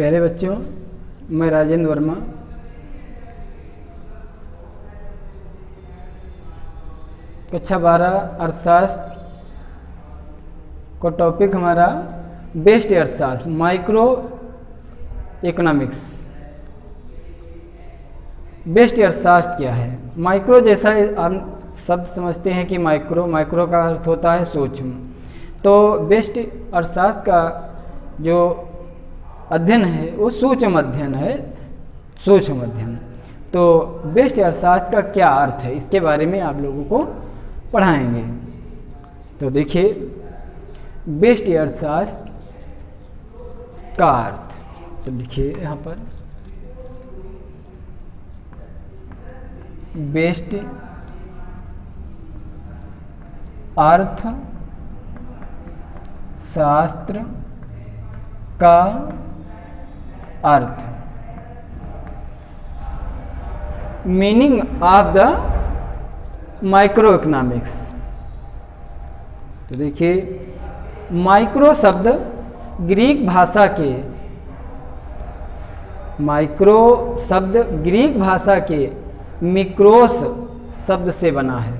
प्यारे बच्चों, मैं राजेंद्र वर्मा कक्षा 12 अर्थशास्त्र को टॉपिक हमारा बेस्ड अर्थशास्त्र माइक्रो इकोनॉमिक्स। बेस्ड अर्थशास्त्र क्या है? माइक्रो जैसा हम शब्द समझते हैं कि माइक्रो का अर्थ होता है सूक्ष्म। तो बेस्ड अर्थशास्त्र का जो अध्ययन है वो सूक्ष्म अध्ययन है, सूक्ष्म अध्ययन। तो बेस्ड अर्थशास्त्र का क्या अर्थ है, इसके बारे में आप लोगों को पढ़ाएंगे। तो देखिए, बेस्ड अर्थशास्त्र का अर्थ तो लिखिए यहाँ पर, बेस्ड अर्थ शास्त्र का अर्थ, meaning of the micro economics. तो देखिए, माइक्रो शब्द ग्रीक भाषा के मिक्रोस शब्द से बना है,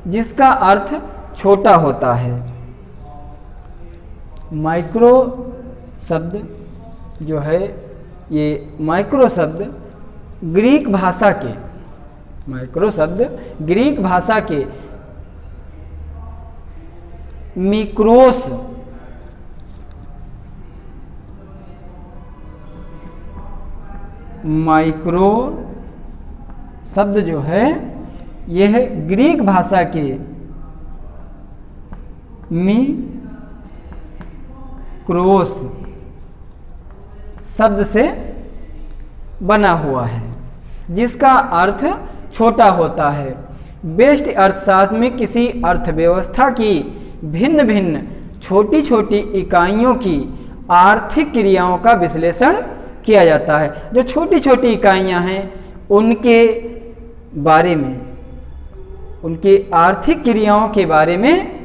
जिसका अर्थ छोटा होता है। माइक्रो शब्द जो है, ये माइक्रो शब्द ग्रीक भाषा के मिक्रोस माइक्रो शब्द जो है, यह ग्रीक भाषा के मिक्रोस शब्द से बना हुआ है, जिसका अर्थ छोटा होता है। बेस्ड अर्थशास्त्र में किसी अर्थव्यवस्था की भिन्न भिन्न छोटी छोटी इकाइयों की आर्थिक क्रियाओं का विश्लेषण किया जाता है। जो छोटी छोटी इकाइयां हैं उनके बारे में, उनकी आर्थिक क्रियाओं के बारे में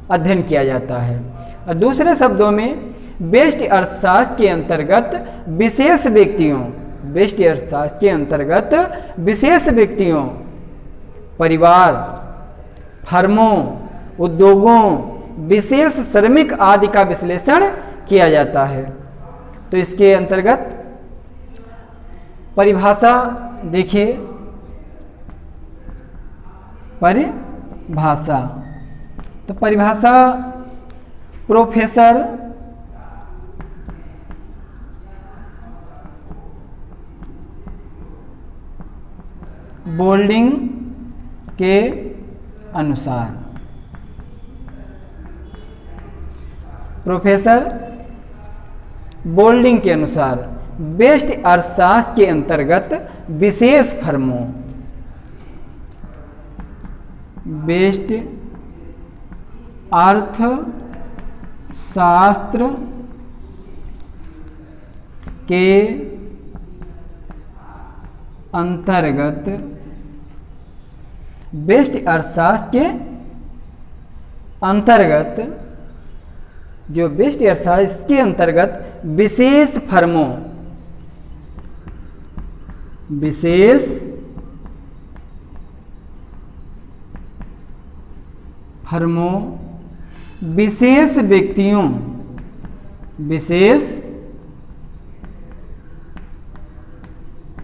अध्ययन किया जाता है। और दूसरे शब्दों में, बेस्ड अर्थशास्त्र के अंतर्गत विशेष व्यक्तियों, परिवार, फर्मों, उद्योगों, विशेष श्रमिक आदि का विश्लेषण किया जाता है। तो इसके अंतर्गत परिभाषा देखिए, परिभाषा तो परिभाषा प्रोफेसर बोल्डिंग के अनुसार, बेस्ड अर्थशास्त्र के अंतर्गत विशेष फर्मों, बेस्ड अर्थशास्त्र के अंतर्गत, बेस्ड अर्थशास्त्र के अंतर्गत, जो बेस्ड अर्थशास्त्र के अंतर्गत विशेष फर्मों, विशेष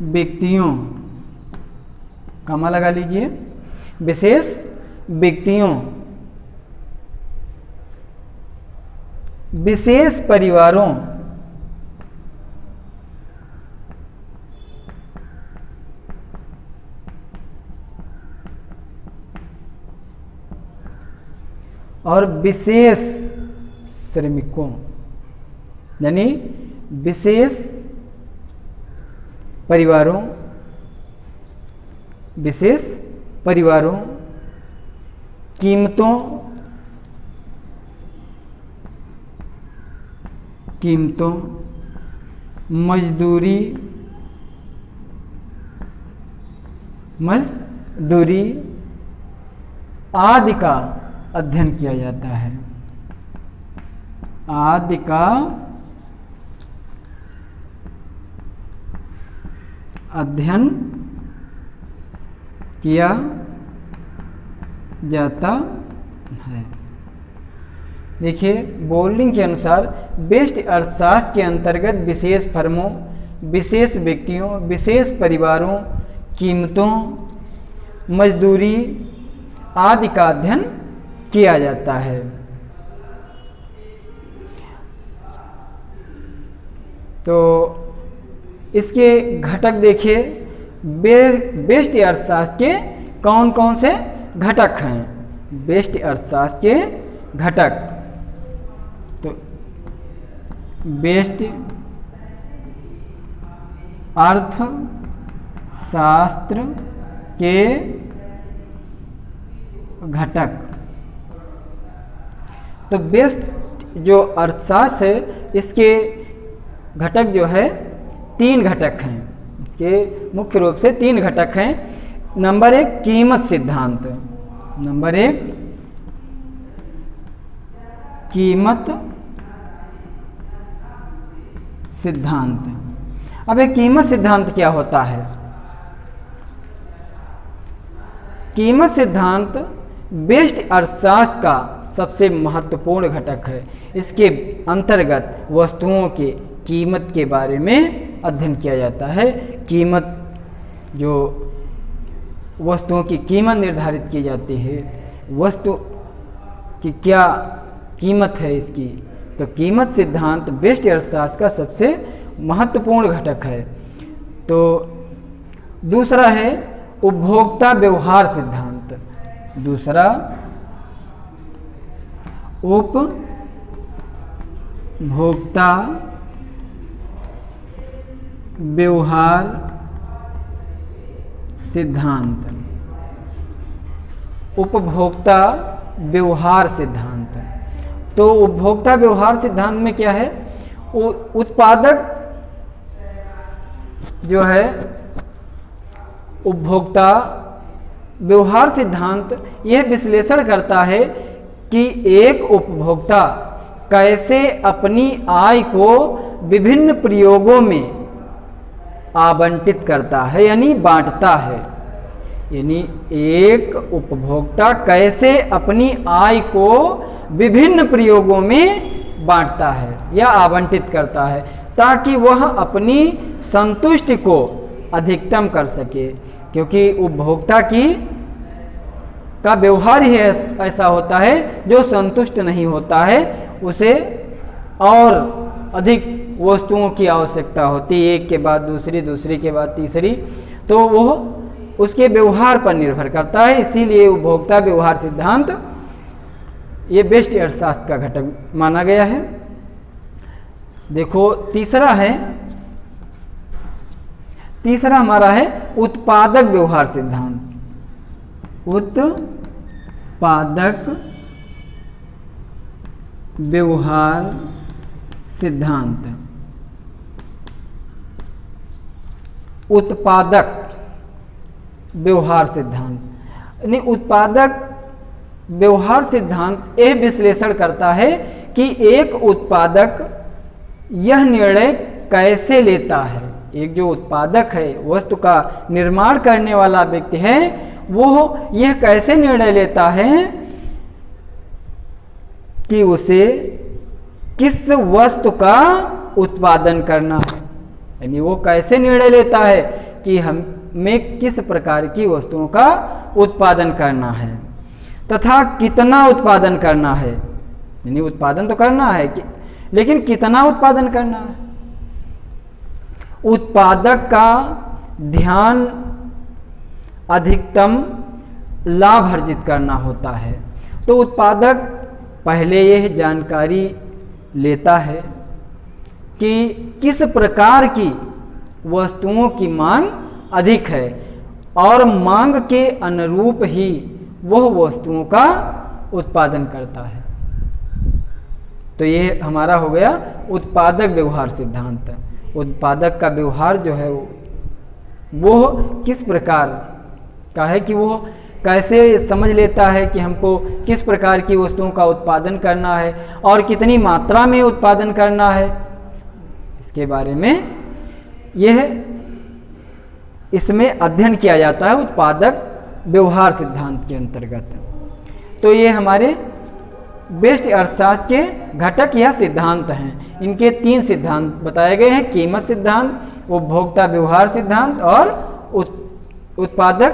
व्यक्तियों, कमा लगा लीजिए, विशेष व्यक्तियों, विशेष परिवारों, और विशेष श्रमिकों, यानी विशेष परिवारों, कीमतों, मजदूरी आदि का अध्ययन किया जाता है, आदि का अध्ययन किया जाता है। देखिए, बोल्डिंग के अनुसार व्यष्टि अर्थशास्त्र के अंतर्गत विशेष फर्मों, विशेष व्यक्तियों, विशेष परिवारों, कीमतों, मजदूरी आदि का अध्ययन किया जाता है। तो इसके घटक देखिए, व्यष्टि अर्थशास्त्र के कौन कौन से घटक हैं। व्यष्टि अर्थशास्त्र के घटक, तो व्यष्टि अर्थशास्त्र के घटक, तो व्यष्टि जो अर्थशास्त्र है इसके घटक जो है 3 घटक हैं। इसके मुख्य रूप से 3 घटक हैं। नंबर 1 कीमत सिद्धांत, नंबर 1 कीमत सिद्धांत। अब एक कीमत सिद्धांत क्या होता है? कीमत सिद्धांत व्यष्टि अर्थशास्त्र का सबसे महत्वपूर्ण घटक है। इसके अंतर्गत वस्तुओं के कीमत के बारे में अध्ययन किया जाता है। कीमत, जो वस्तुओं की कीमत निर्धारित की जाती है, वस्तु की क्या कीमत है इसकी, तो कीमत सिद्धांत व्यष्टि अर्थशास्त्र का सबसे महत्वपूर्ण घटक है। तो दूसरा है उपभोक्ता व्यवहार सिद्धांत। दूसरा उपभोक्ता व्यवहार सिद्धांत। उपभोक्ता व्यवहार सिद्धांत, तो उपभोक्ता व्यवहार सिद्धांत में क्या है? उत्पादक जो है, उपभोक्ता व्यवहार सिद्धांत यह विश्लेषण करता है कि एक उपभोक्ता कैसे अपनी आय को विभिन्न प्रयोगों में आवंटित करता है, यानी बांटता है। यानी एक उपभोक्ता कैसे अपनी आय को विभिन्न प्रयोगों में बांटता है या आवंटित करता है, ताकि वह अपनी संतुष्टि को अधिकतम कर सके। क्योंकि उपभोक्ता का व्यवहार ही ऐसा होता है, जो संतुष्ट नहीं होता है उसे और अधिक वस्तुओं की आवश्यकता होती है, एक के बाद दूसरी, दूसरी के बाद तीसरी, तो वो उसके व्यवहार पर निर्भर करता है। इसीलिए उपभोक्ता व्यवहार सिद्धांत ये व्यष्टि अर्थशास्त्र का घटक माना गया है। देखो, तीसरा हमारा है उत्पादक व्यवहार सिद्धांत। उत्पादक व्यवहार सिद्धांत। उत्पादक व्यवहार सिद्धांत यानी उत्पादक व्यवहार सिद्धांत यह विश्लेषण करता है कि एक उत्पादक यह निर्णय कैसे लेता है। एक जो उत्पादक है, वस्तु का निर्माण करने वाला व्यक्ति है, वो यह कैसे निर्णय लेता है कि उसे किस वस्तु का उत्पादन करना है। यानी वो कैसे निर्णय लेता है कि हमें किस प्रकार की वस्तुओं का उत्पादन करना है तथा कितना उत्पादन करना है। यानी उत्पादन तो करना है लेकिन कितना उत्पादन करना है। उत्पादक का ध्यान अधिकतम लाभ अर्जित करना होता है। तो उत्पादक पहले यह जानकारी लेता है कि किस प्रकार की वस्तुओं की मांग अधिक है और मांग के अनुरूप ही वह वस्तुओं का उत्पादन करता है। तो ये हमारा हो गया उत्पादक व्यवहार सिद्धांत। उत्पादक का व्यवहार जो है वो किस प्रकार का है कि वो कैसे समझ लेता है कि हमको किस प्रकार की वस्तुओं का उत्पादन करना है और कितनी मात्रा में उत्पादन करना है। इसके बारे में यह इसमें अध्ययन किया जाता है उत्पादक व्यवहार सिद्धांत के अंतर्गत। तो ये हमारे व्यष्टि अर्थशास्त्र के घटक या सिद्धांत हैं। इनके 3 सिद्धांत बताए गए हैं, कीमत सिद्धांत, उपभोक्ता व्यवहार सिद्धांत और उत्पादक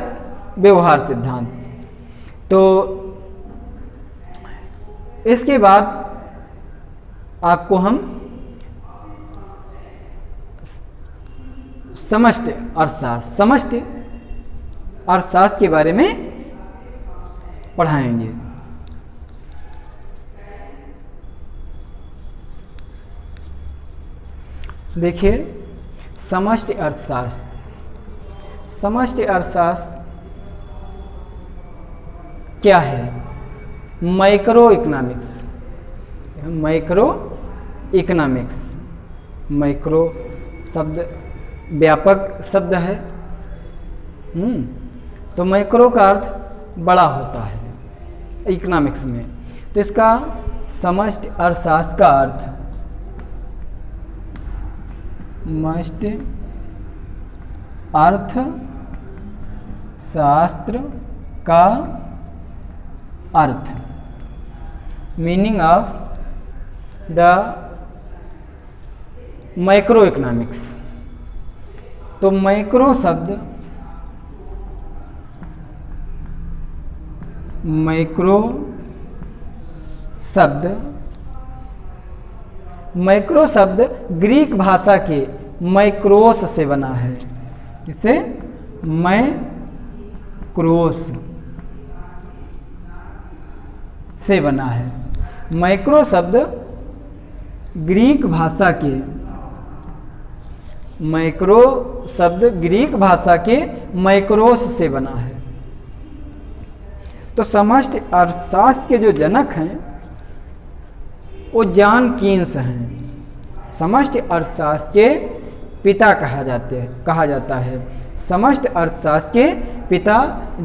व्यवहार सिद्धांत। तो इसके बाद आपको हम समष्टि अर्थशास्त्र के बारे में पढ़ाएंगे। देखिए, समष्टि अर्थशास्त्र क्या है? माइक्रो इकोनॉमिक्स, माइक्रो शब्द व्यापक शब्द है। तो माइक्रो का अर्थ बड़ा होता है इकोनॉमिक्स में। तो इसका समष्टि अर्थशास्त्र का अर्थ, समष्टि अर्थशास्त्र का अर्थ, meaning of the micro economics. तो माइक्रो शब्द ग्रीक भाषा के माइक्रोस से बना है। किसे? माइक्रोस से बना है। माइक्रो शब्द ग्रीक भाषा के माइक्रोस से बना है। तो समष्टि अर्थशास्त्र के जो जनक हैं वो जॉन कीन्स हैं। समष्टि अर्थशास्त्र के पिता कहा जाता है। समष्टि अर्थशास्त्र के पिता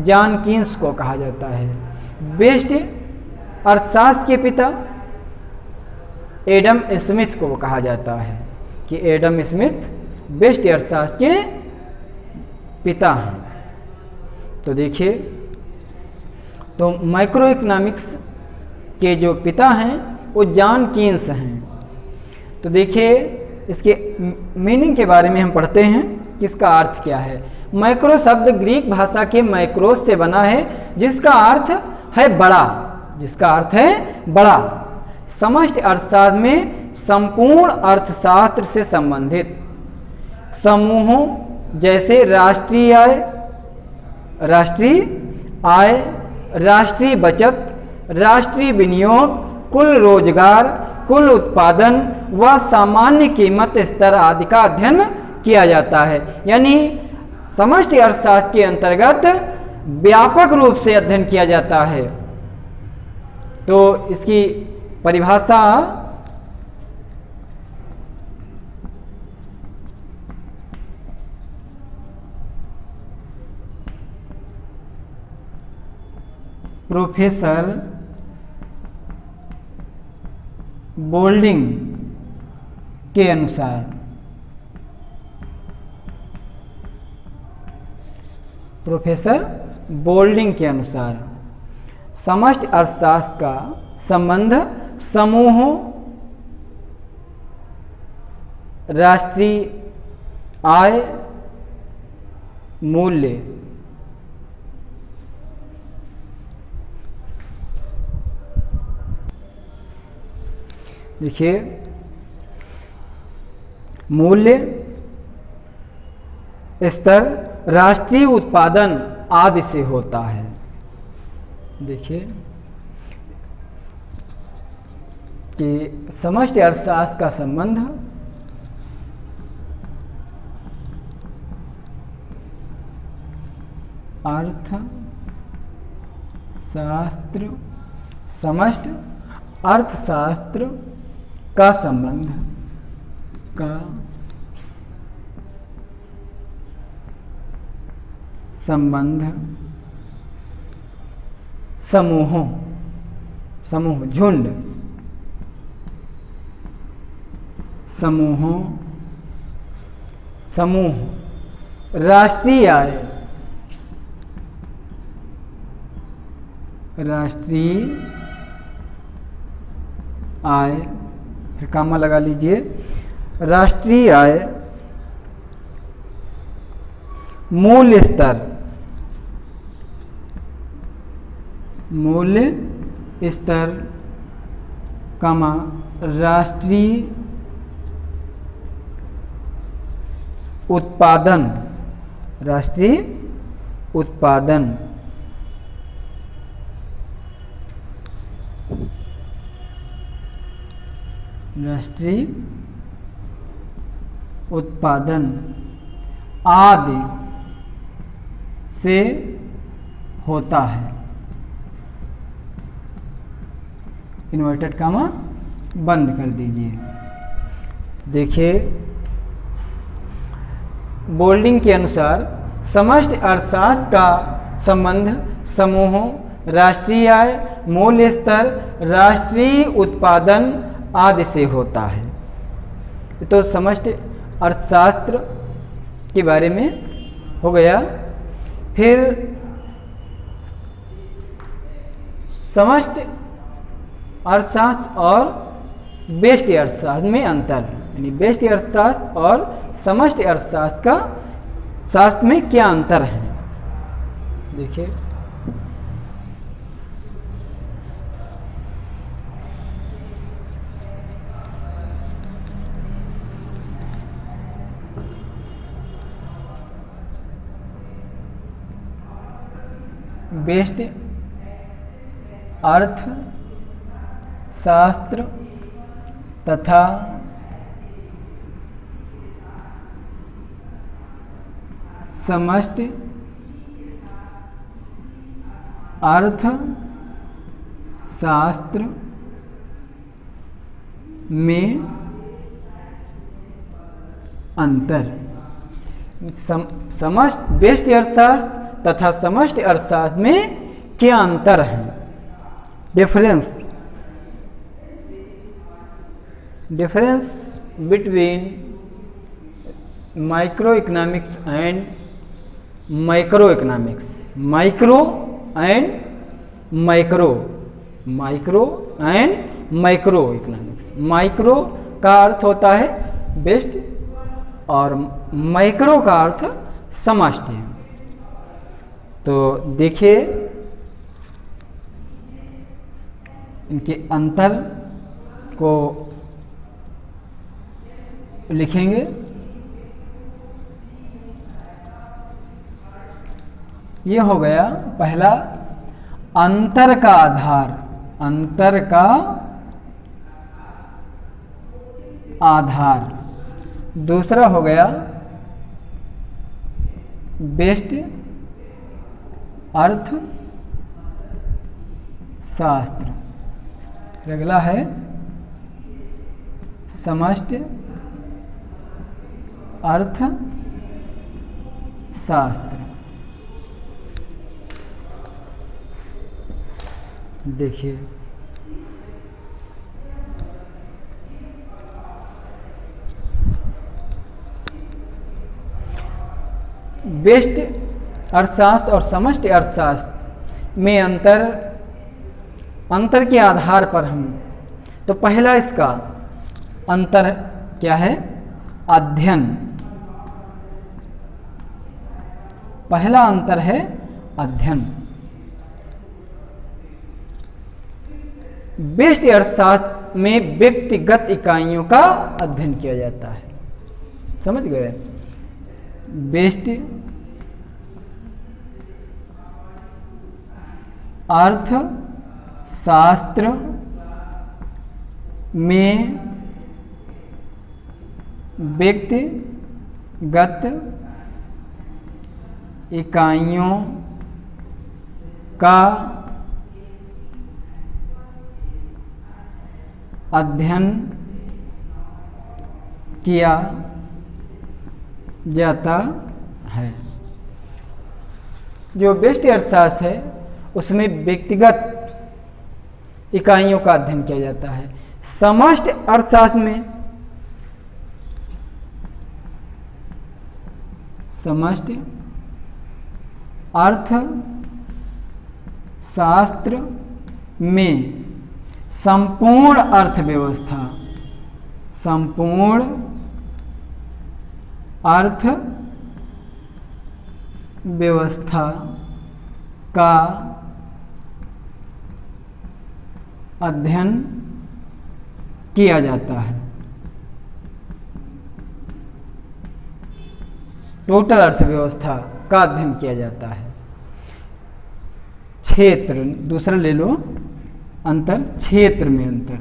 जॉन कीन्स को कहा जाता है। व्यष्टि अर्थशास्त्र के पिता एडम स्मिथ को कहा जाता है कि एडम स्मिथ व्यष्टि अर्थशास्त्र के पिता हैं। तो देखिए, तो माइक्रो इकोनॉमिक्स के जो पिता हैं वो जॉन कीन्स हैं। तो देखिए, इसके मीनिंग के बारे में हम पढ़ते हैं कि इसका अर्थ क्या है। माइक्रो शब्द ग्रीक भाषा के माइक्रोस से बना है, जिसका अर्थ है बड़ा। समष्टि अर्थशास्त्र में संपूर्ण अर्थशास्त्र से संबंधित समूहों जैसे राष्ट्रीय आय, राष्ट्रीय बचत, राष्ट्रीय विनियोग, कुल रोजगार, कुल उत्पादन व सामान्य कीमत स्तर आदि का अध्ययन किया जाता है। यानी समष्टि अर्थशास्त्र के अंतर्गत व्यापक रूप से अध्ययन किया जाता है। तो इसकी परिभाषा प्रोफेसर बोल्डिंग के अनुसार, समष्टि अर्थशास्त्र का संबंध समूहों, राष्ट्रीय आय, मूल्य, देखिए मूल्य स्तर, राष्ट्रीय उत्पादन आदि से होता है। देखिए कि समष्टि अर्थशास्त्र का संबंध समष्टि अर्थशास्त्र का संबंध समूह झुंड, समूह राष्ट्रीय आय, राष्ट्रीय आय, फिर कामा लगा लीजिए, राष्ट्रीय आय, मूल्य स्तर, मूल्य स्तर, कामा राष्ट्रीय उत्पादन, राष्ट्रीय उत्पादन, राष्ट्रीय उत्पादन आदि से होता है। इन्वर्टेड कामा बंद कर दीजिए। देखिए बोल्डिंग के अनुसार समष्टि अर्थशास्त्र का संबंध समूहों, राष्ट्रीय आय, मूल्य स्तर, राष्ट्रीय उत्पादन आदि से होता है। तो समष्टि अर्थशास्त्र के बारे में हो गया। फिर समष्टि अर्थशास्त्र और व्यष्टि अर्थशास्त्र में अंतर, यानी व्यष्टि अर्थशास्त्र और समष्टि अर्थशास्त्र का शास्त्र में क्या अंतर है। देखिए व्यष्टि अर्थशास्त्र तथा समष्टि अर्थशास्त्र में अंतर, समष्टि व्यष्टि अर्थशास्त्र तथा समष्टि अर्थशास्त्र में क्या अंतर है, difference, difference between micro economics and micro economics, micro and micro, micro and micro economics. Micro का अर्थ होता है व्यष्टि और माइक्रो का अर्थ समष्टि। तो देखिए इनके अंतर को लिखेंगे। ये हो गया पहला अंतर का आधार, अंतर का आधार। दूसरा हो गया व्यष्टि अर्थशास्त्र। अगला है समष्टि अर्थशास्त्र। देखिए व्यष्टि अर्थशास्त्र और समष्टि अर्थशास्त्र में अंतर के आधार पर हम, तो पहला इसका अंतर क्या है, अध्ययन। पहला अंतर है अध्ययन। व्यष्टि अर्थशास्त्र में व्यक्तिगत इकाइयों का अध्ययन किया जाता है, समझ गए। व्यष्टि अर्थशास्त्र में व्यक्तिगत इकाइयों का अध्ययन किया जाता है। जो व्यष्टि अर्थशास्त्र है उसमें व्यक्तिगत इकाइयों का अध्ययन किया जाता है। समष्टि अर्थशास्त्र में समष्टि अर्थ शास्त्र में संपूर्ण अर्थव्यवस्था, संपूर्ण अर्थ व्यवस्था का अध्ययन किया जाता है। टोटल अर्थव्यवस्था का अध्ययन किया जाता है। क्षेत्र दूसरा ले लो, अंतर, क्षेत्र में अंतर।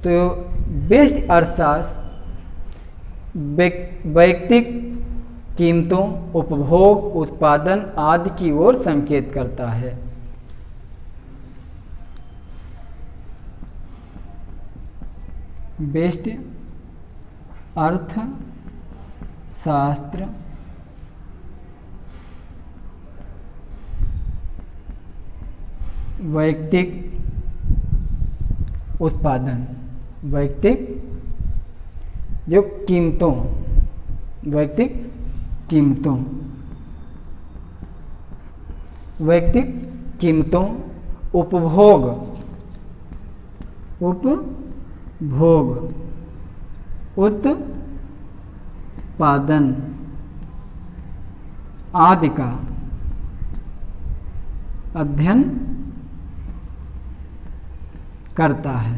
तो बेस्ड अर्थशास्त्र वैयक्तिक कीमतों, उपभोग, उत्पादन आदि की ओर संकेत करता है। बेस्ड अर्थशास्त्र वैयक्तिक उत्पादन, वैयक्तिक जो कीमतों, वैयक्तिक कीमतों, वैयक्तिक कीमतों, उपभोग, उपभोग, उत्पादन आदि का अध्ययन करता है।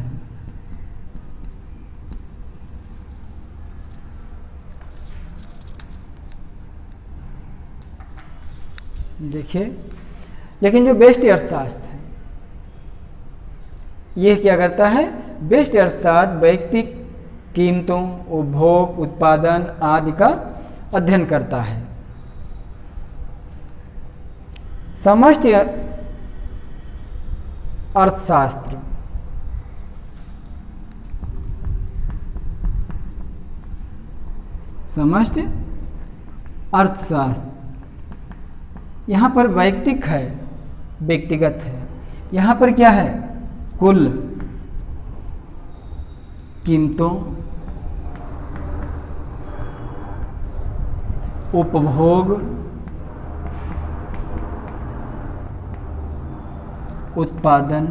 देखिए, लेकिन जो बेस्ड अर्थशास्त्र है ये क्या करता है? बेस्ड अर्थशास्त्र वैयक्तिक कीमतों, उपभोग, उत्पादन आदि का अध्ययन करता है। समष्टि अर्थशास्त्र समष्टि अर्थशास्त्र यहां पर वैयक्तिक है, व्यक्तिगत है। यहां पर क्या है? कुल कीमतों, उपभोग, उत्पादन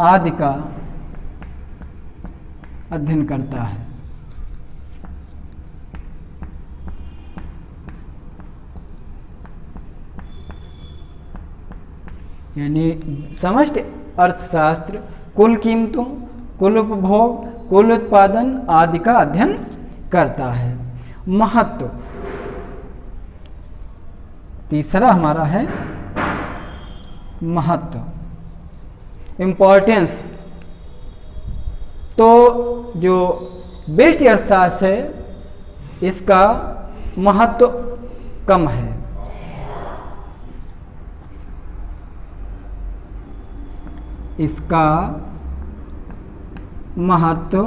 आदि का अध्ययन करता है। यानी समष्टि अर्थशास्त्र कुल कीमतों, कुल उपभोग, कुल उत्पादन आदि का अध्ययन करता है। महत्व तीसरा हमारा है महत्व, इंपॉर्टेंस। तो जो बेस्ड अर्थशास्त्र है इसका महत्व कम है। इसका महत्व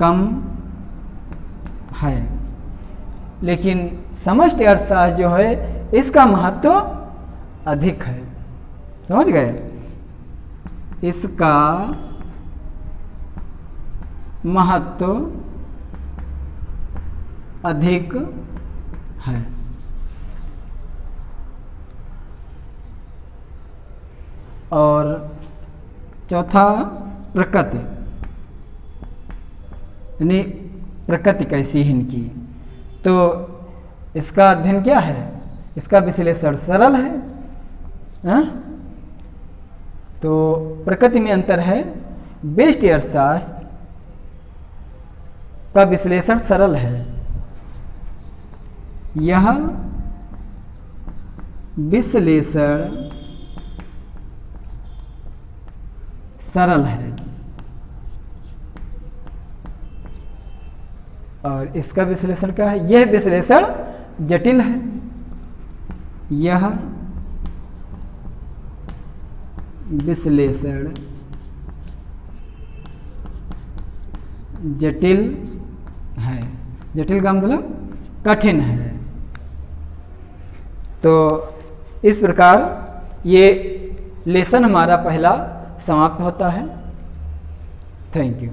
कम है, लेकिन समष्टि अर्थशास्त्र जो है इसका महत्व अधिक है। समझ गए? इसका महत्व अधिक है। और चौथा प्रकृति, यानी प्रकृति कैसी है इनकी। तो इसका अध्ययन क्या है? इसका विश्लेषण सरल है। हा? तो प्रकृति में अंतर है। बेस्ड अर्थशास्त्र का विश्लेषण सरल है। यह विश्लेषण सरल है और इसका विश्लेषण क्या है? यह विश्लेषण जटिल है। यह विश्लेषण जटिल है। जटिल का मतलब कठिन है। तो इस प्रकार ये लेसन हमारा पहला समाप्त होता है। Thank you.